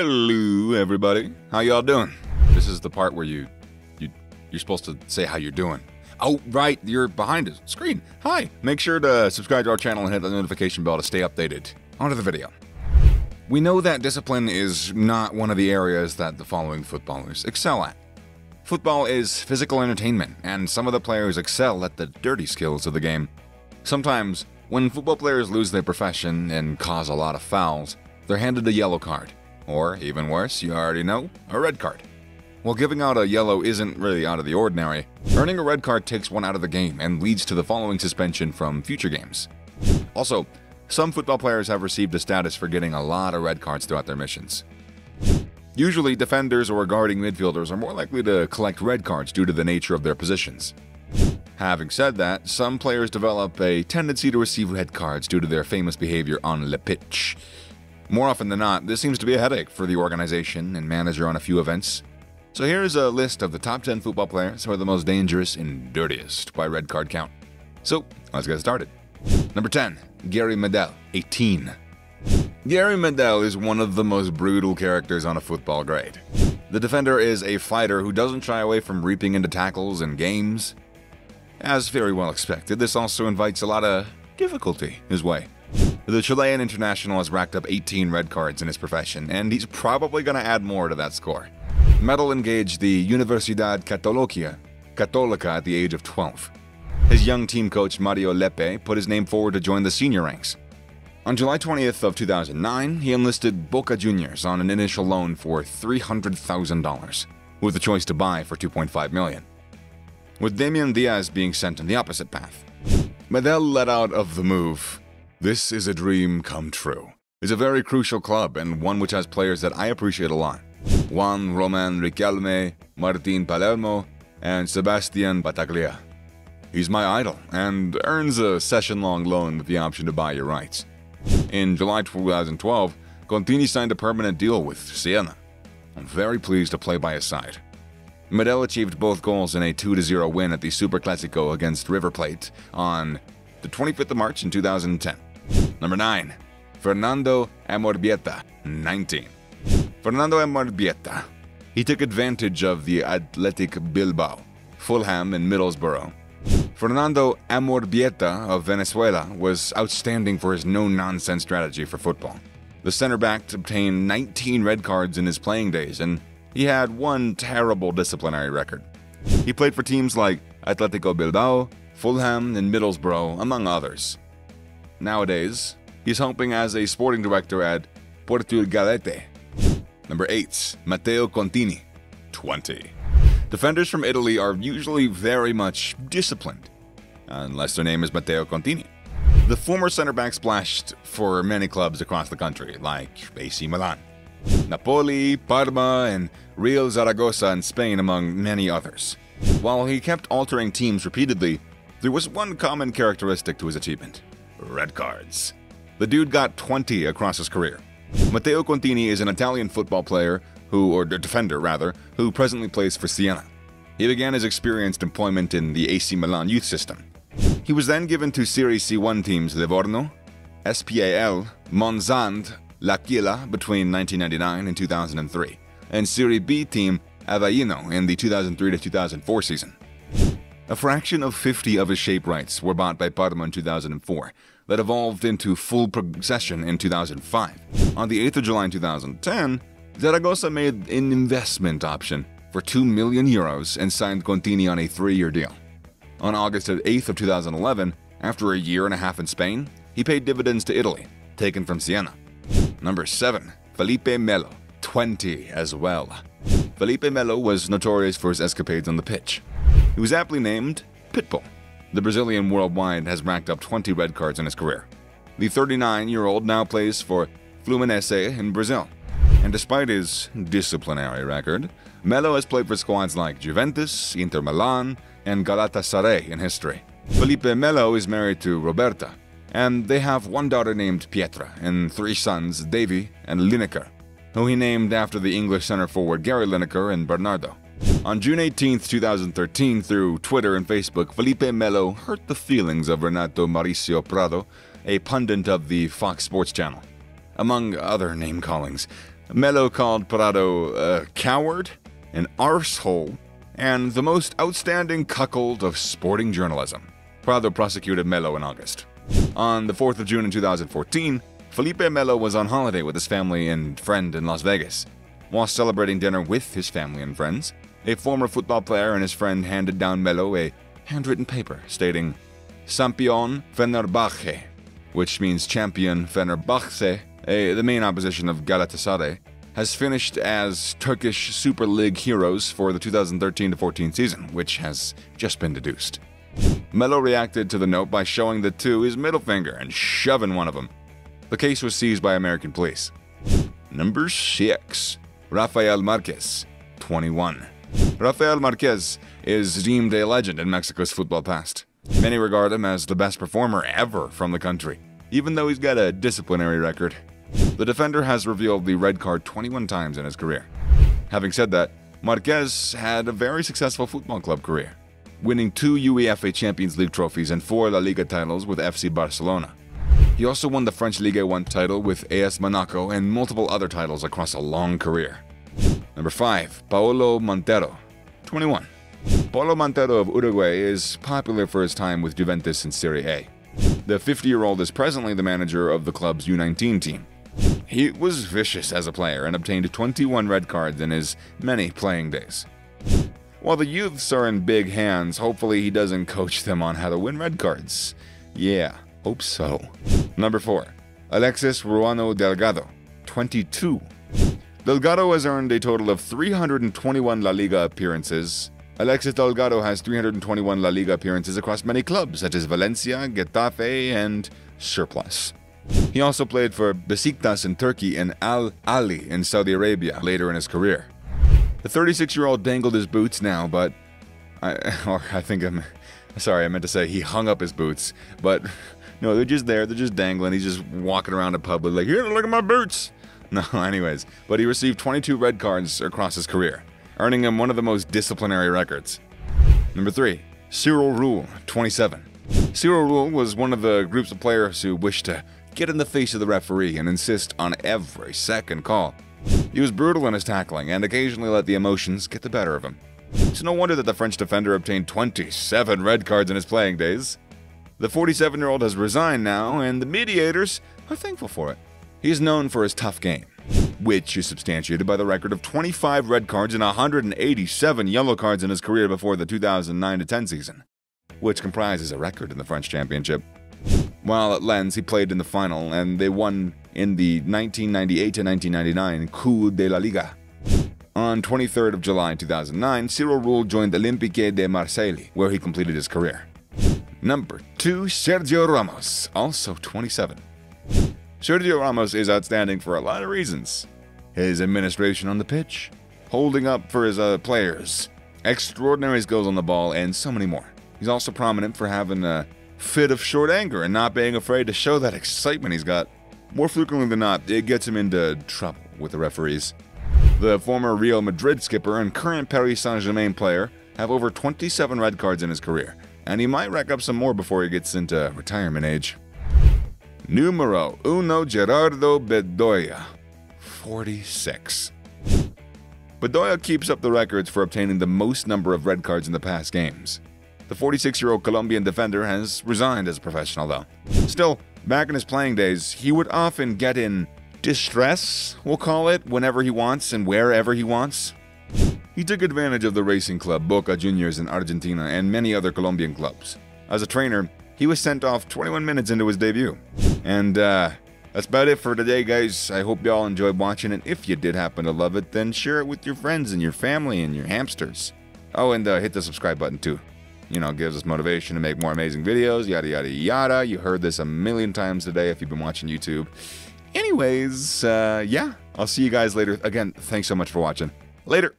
Hello, everybody. How y'all doing? This is the part where you're supposed to say how you're doing. Oh, right, you're behind the screen. Hi. Make sure to subscribe to our channel and hit the notification bell to stay updated. On to the video. We know that discipline is not one of the areas that the following footballers excel at. Football is physical entertainment, and some of the players excel at the dirty skills of the game. Sometimes, when football players lose their profession and cause a lot of fouls, they're handed a yellow card. Or, even worse, you already know, a red card. While giving out a yellow isn't really out of the ordinary, earning a red card takes one out of the game and leads to the following suspension from future games. Also, some football players have received a status for getting a lot of red cards throughout their missions. Usually, defenders or guarding midfielders are more likely to collect red cards due to the nature of their positions. Having said that, some players develop a tendency to receive red cards due to their famous behavior on the pitch. More often than not, this seems to be a headache for the organization and manager on a few events. So here's a list of the top 10 football players who are the most dangerous and dirtiest by red card count. So, let's get started. Number 10, Gary Medel, 18. Gary Medel is one of the most brutal characters on a football grade. The defender is a fighter who doesn't shy away from reaping into tackles and games. As very well expected, this also invites a lot of difficulty his way. The Chilean international has racked up 18 red cards in his profession, and he's probably going to add more to that score. Medel engaged the Universidad Católica at the age of 12. His young team coach Mario Lepe put his name forward to join the senior ranks. On July 20th of 2009, he enlisted Boca Juniors on an initial loan for $300,000, with the choice to buy for $2.5 million. With Damian Diaz being sent in the opposite path. Medel let out of the move. This is a dream come true. It's a very crucial club and one which has players that I appreciate a lot. Juan Roman Riquelme, Martin Palermo, and Sebastian Battaglia. He's my idol and earns a session-long loan with the option to buy your rights. In July 2012, Contini signed a permanent deal with Siena. I'm very pleased to play by his side. Medel achieved both goals in a 2-0 win at the Superclásico against River Plate on the 25th of March in 2010. Number 9, Fernando Amorbieta, 19. Fernando Amorbieta. He took advantage of the Athletic Bilbao, Fulham, and Middlesbrough. Fernando Amorbieta of Venezuela was outstanding for his no-nonsense strategy for football. The center-back obtained 19 red cards in his playing days, and he had one terrible disciplinary record. He played for teams like Atletico Bilbao, Fulham, and Middlesbrough, among others. Nowadays, he's helping as a sporting director at Portugalete. Number 8, Matteo Contini, 20. Defenders from Italy are usually very much disciplined, unless their name is Matteo Contini. The former center-back splashed for many clubs across the country, like AC Milan, Napoli, Parma, and Real Zaragoza in Spain, among many others. While he kept altering teams repeatedly, there was one common characteristic to his achievement: red cards. The dude got 20 across his career. Matteo Contini is an Italian football player or defender rather, who presently plays for Siena. He began his experienced employment in the AC Milan youth system. He was then given to Serie C1 teams Livorno, SPAL, Monzant, L'Aquila between 1999 and 2003, and Serie B team Avellino in the 2003 to 2004 season. A fraction of 50 of his shape rights were bought by Parma in 2004, that evolved into full possession in 2005. On the 8th of July 2010, Zaragoza made an investment option for €2 million and signed Contini on a 3-year deal. On August 8th of 2011, after a year and a half in Spain, he paid dividends to Italy, taken from Siena. Number 7, Felipe Melo, 20 as well. Felipe Melo was notorious for his escapades on the pitch. He was aptly named Pitbull. The Brazilian worldwide has racked up 20 red cards in his career. The 39-year-old now plays for Fluminense in Brazil. And despite his disciplinary record, Melo has played for squads like Juventus, Inter Milan, and Galatasaray in history. Felipe Melo is married to Roberta, and they have one daughter named Pietra and 3 sons, Davy and Lineker, who he named after the English center forward Gary Lineker and Bernardo. On June 18, 2013, through Twitter and Facebook, Felipe Melo hurt the feelings of Renato Mauricio Prado, a pundit of the Fox Sports channel. Among other name-callings, Melo called Prado a coward, an arsehole, and the most outstanding cuckold of sporting journalism. Prado prosecuted Melo in August. On the 4th of June in 2014, Felipe Melo was on holiday with his family and friend in Las Vegas. While celebrating dinner with his family and friends, a former football player and his friend handed down Melo a handwritten paper stating, Campeón Fenerbahce, which means champion Fenerbahce, the main opposition of Galatasaray, has finished as Turkish Super League heroes for the 2013-14 season, which has just been deduced. Melo reacted to the note by showing the two his middle finger and shoving one of them. The case was seized by American police. Number 6. Rafael Marquez, 21. Rafael Marquez is deemed a legend in Mexico's football past. Many regard him as the best performer ever from the country, even though he's got a disciplinary record. The defender has revealed the red card 21 times in his career. Having said that, Marquez had a very successful football club career, winning 2 UEFA Champions League trophies and 4 La Liga titles with FC Barcelona. He also won the French Ligue 1 title with AS Monaco and multiple other titles across a long career. Number 5. Paolo Montero, 21. Paolo Montero of Uruguay is popular for his time with Juventus in Serie A. The 50-year-old is presently the manager of the club's U19 team. He was vicious as a player and obtained 21 red cards in his many playing days. While the youths are in big hands, hopefully he doesn't coach them on how to win red cards. Yeah, hope so. Number 4. Alexis Ruano Delgado, 22. Delgado has earned a total of 321 La Liga appearances. Alexis Delgado has 321 La Liga appearances across many clubs such as Valencia, Getafe, and Surplus. He also played for Besiktas in Turkey and Al Ahly in Saudi Arabia later in his career. The 36-year-old dangled his boots now, but I meant to say he hung up his boots, but no, they're just there, they're just dangling. He's just walking around in public like, here, look at my boots. No, anyways, but he received 22 red cards across his career, earning him one of the most disciplinary records. Number 3. Cyril Roule, 27. Cyril Roule was one of the groups of players who wished to get in the face of the referee and insist on every second call. He was brutal in his tackling and occasionally let the emotions get the better of him. It's no wonder that the French defender obtained 27 red cards in his playing days. The 47-year-old has resigned now, and the mediators are thankful for it. He is known for his tough game, which is substantiated by the record of 25 red cards and 187 yellow cards in his career before the 2009-10 season, which comprises a record in the French Championship. While at Lens, he played in the final, and they won in the 1998-1999 Coupe de la Liga. On 23rd of July 2009, Cyril Roule joined Olympique de Marseille, where he completed his career. Number 2. Sergio Ramos, also 27. Sergio Ramos is outstanding for a lot of reasons. His administration on the pitch, holding up for his players, extraordinary skills on the ball, and so many more. He's also prominent for having a fit of short anger and not being afraid to show that excitement he's got. More frequently than not, it gets him into trouble with the referees. The former Real Madrid skipper and current Paris Saint-Germain player have over 27 red cards in his career, and he might rack up some more before he gets into retirement age. Numero 1. Gerardo Bedoya, 46. Bedoya keeps up the records for obtaining the most number of red cards in the past games. The 46-year-old Colombian defender has resigned as a professional, though. Still, back in his playing days, he would often get in distress, we'll call it, whenever he wants and wherever he wants. He took advantage of the racing club Boca Juniors in Argentina and many other Colombian clubs. As a trainer, he was sent off 21 minutes into his debut. And that's about it for today, guys. I hope y'all enjoyed watching it. If you did happen to love it, then share it with your friends and your family and your hamsters. Oh, and hit the subscribe button too. You know, gives us motivation to make more amazing videos, yada, yada, yada. You heard this a million times today if you've been watching YouTube. Anyways, yeah, I'll see you guys later. Again, thanks so much for watching. Later.